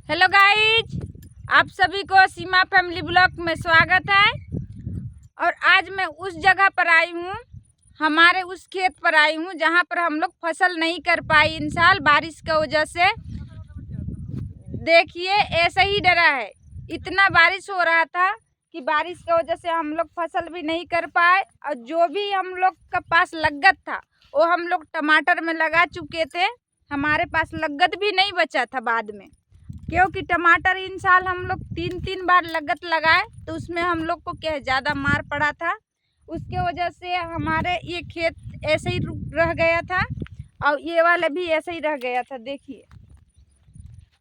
Hello guys, आप सभी को सीमा फैमिली ब्लॉग में स्वागत है। और आज मैं उस जगह पर आई हूँ, हमारे उस खेत पर आई हूँ जहाँ पर हम लोग फसल नहीं कर पाए इन साल बारिश की वजह से। देखिए ऐसा ही डरा है, इतना बारिश हो रहा था कि बारिश की वजह से हम लोग फसल भी नहीं कर पाए। और जो भी हम लोग का पास लगत था वो हम लोग टमाटर में लगा चुके थे। हमारे पास लगत भी नहीं बचा था बाद में, क्योंकि टमाटर इन साल हम लोग तीन बार लगत लगाए तो उसमें हम लोग को क्या ज़्यादा मार पड़ा था। उसके वजह से हमारे ये खेत ऐसे ही रह गया था और ये वाला भी ऐसे ही रह गया था। देखिए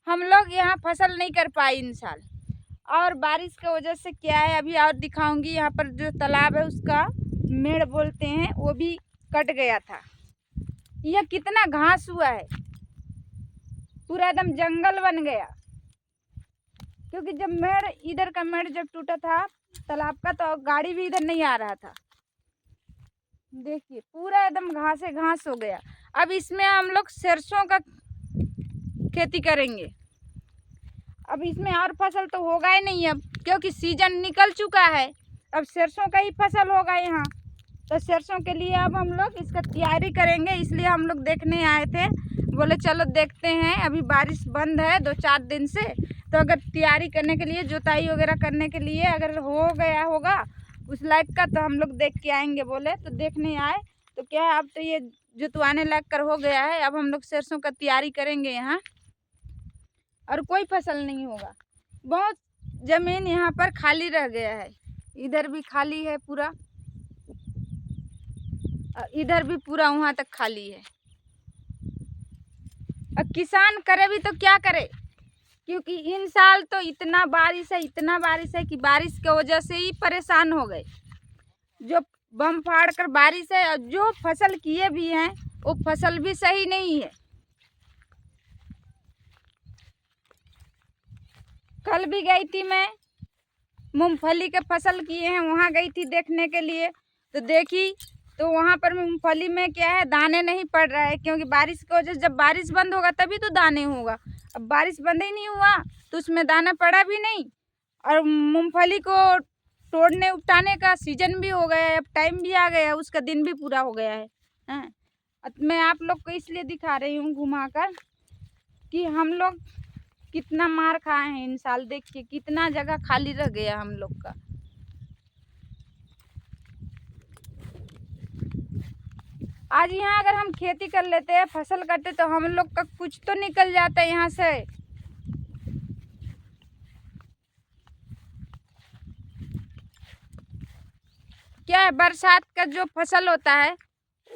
हम लोग यहाँ फसल नहीं कर पाए इन साल, और बारिश की वजह से क्या है अभी और दिखाऊंगी। यहाँ पर जो तालाब है उसका मेड़ बोलते हैं वो भी कट गया था। यह कितना घास हुआ है, पूरा एकदम जंगल बन गया। क्योंकि जब मेड़ इधर का मेड़ जब टूटा था तालाब का तो गाड़ी भी इधर नहीं आ रहा था। देखिए पूरा एकदम घासे घास हो गया। अब इसमें हम लोग सरसों का खेती करेंगे। अब इसमें और फसल तो होगा ही नहीं अब, क्योंकि सीजन निकल चुका है। अब सरसों का ही फसल होगा यहाँ, तो सरसों के लिए अब हम लोग इसका तैयारी करेंगे। इसलिए हम लोग देखने आए थे, बोले चलो देखते हैं। अभी बारिश बंद है 2-4 दिन से, तो अगर तैयारी करने के लिए जुताई वगैरह करने के लिए अगर हो गया होगा उस लायक का तो हम लोग देख के आएंगे। बोले तो देखने आए तो क्या है, अब तो ये जुतवाने लायक कर हो गया है। अब हम लोग सरसों का तैयारी करेंगे यहाँ, और कोई फसल नहीं होगा। बहुत ज़मीन यहाँ पर खाली रह गया है, इधर भी खाली है पूरा, इधर भी पूरा वहाँ तक खाली है। अब किसान करे भी तो क्या करे, क्योंकि इन साल तो इतना बारिश है कि बारिश की वजह से ही परेशान हो गए। जो बम फाड़ कर बारिश है, और जो फसल किए भी हैं वो फसल भी सही नहीं है। कल भी गई थी मैं, मूंगफली के फसल किए हैं वहाँ गई थी देखने के लिए, तो देखी तो वहाँ पर मूंगफली में क्या है दाने नहीं पड़ रहा है। क्योंकि बारिश की वजह से जब बारिश बंद होगा तभी तो दाने होगा। अब बारिश बंद ही नहीं हुआ तो उसमें दाना पड़ा भी नहीं, और मूंगफली को तोड़ने उपटाने का सीजन भी हो गया है, अब टाइम भी आ गया है, उसका दिन भी पूरा हो गया है। मैं आप लोग को इसलिए दिखा रही हूँ घुमाकर कि हम लोग कितना मार खाए हैं इन साल। देखिए कितना जगह खाली रह गया हम लोग का। आज यहाँ अगर हम खेती कर लेते हैं, फसल करते, तो हम लोग का कुछ तो निकल जाता है यहाँ से। क्या है, बरसात का जो फसल होता है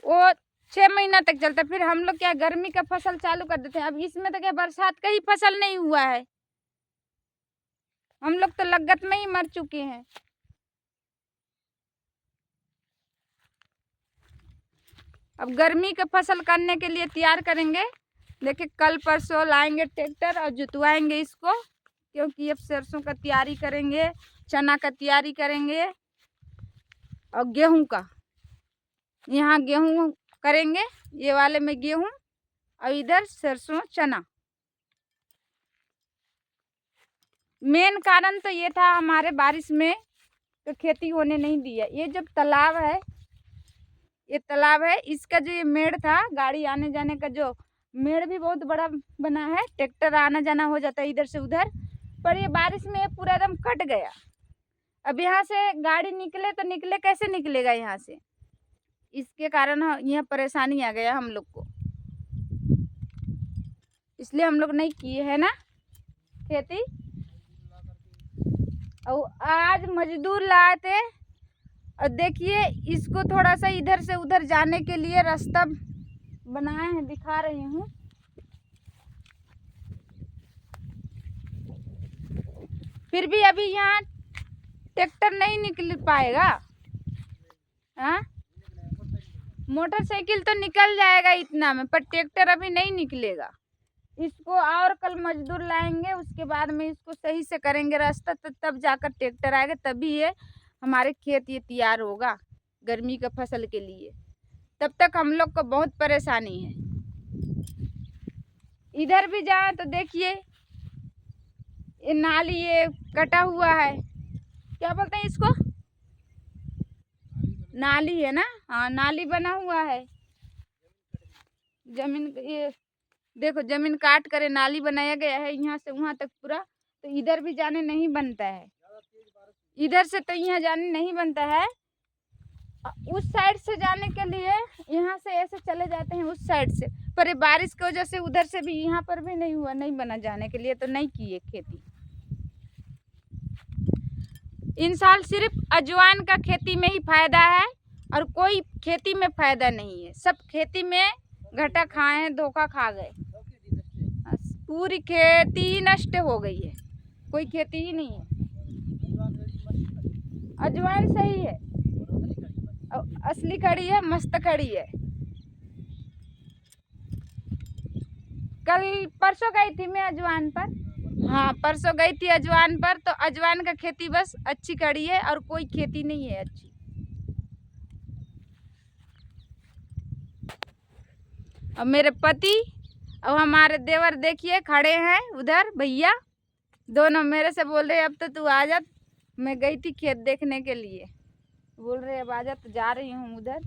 वो 6 महीना तक चलता है। फिर हम लोग क्या गर्मी का फसल चालू कर देते हैं। अब इसमें तो क्या बरसात का ही फसल नहीं हुआ है, हम लोग तो लगत में ही मर चुके हैं। अब गर्मी का फसल करने के लिए तैयार करेंगे। देखिए कल परसों लाएंगे ट्रैक्टर और जुतवाएंगे इसको, क्योंकि अब सरसों का तैयारी करेंगे, चना का तैयारी करेंगे, और गेहूं का। यहाँ गेहूं करेंगे, ये वाले में गेहूं, और इधर सरसों चना। मेन कारण तो ये था हमारे बारिश में तो खेती होने नहीं दिया। ये जब तालाब है, ये तालाब है, इसका जो ये मेड़ था गाड़ी आने जाने का, जो मेड़ भी बहुत बड़ा बना है, ट्रैक्टर आना जाना हो जाता है इधर से उधर। पर ये बारिश में पूरा एकदम कट गया। अब यहाँ से गाड़ी निकले तो निकले कैसे निकलेगा यहाँ से, इसके कारण यह परेशानी आ गया हम लोग को। इसलिए हम लोग नहीं किए है ना खेती। और आज मजदूर लाए थे, और देखिए इसको थोड़ा सा इधर से उधर जाने के लिए रास्ता बनाए हैं, दिखा रही हूँ। फिर भी अभी यहाँ ट्रैक्टर नहीं निकल पाएगा। हाँ, मोटरसाइकिल तो निकल जाएगा इतना में, पर ट्रैक्टर अभी नहीं निकलेगा। इसको और कल मजदूर लाएंगे, उसके बाद में इसको सही से करेंगे रास्ता, तो तब जाकर ट्रैक्टर आएगा, तभी ये हमारे खेत ये तैयार होगा गर्मी का फसल के लिए। तब तक हम लोग को बहुत परेशानी है। इधर भी जाए तो देखिए ये नाली ये कटा हुआ है, क्या बोलते हैं इसको, नाली है ना, हाँ नाली बना हुआ है। जमीन ये देखो, जमीन काट कर नाली बनाया गया है यहाँ से वहाँ तक पूरा, तो इधर भी जाने नहीं बनता है, इधर से तो यहाँ जाने नहीं बनता है। उस साइड से जाने के लिए यहाँ से ऐसे चले जाते हैं उस साइड से, पर ये बारिश की वजह से उधर से भी यहाँ पर भी नहीं हुआ, नहीं बना जाने के लिए, तो नहीं की है खेती। इन साल सिर्फ अजवाइन का खेती में ही फायदा है और कोई खेती में फायदा नहीं है। सब खेती में घाटा खाए हैं, धोखा खा गए, पूरी खेती ही नष्ट हो गई है, कोई खेती ही नहीं है। अजवाइन सही है, असली खड़ी है, मस्त खड़ी है। कल परसों गई थी मैं अजवाइन पर, हाँ परसों गई थी अजवाइन पर, तो अजवाइन का खेती बस अच्छी खड़ी है और कोई खेती नहीं है अच्छी। और मेरे पति और हमारे देवर देखिए खड़े हैं उधर, भैया दोनों मेरे से बोल रहे अब तो तू आ जा, मैं गई थी खेत देखने के लिए, बोल रहे अब आ जा, तो जा रही हूँ उधर।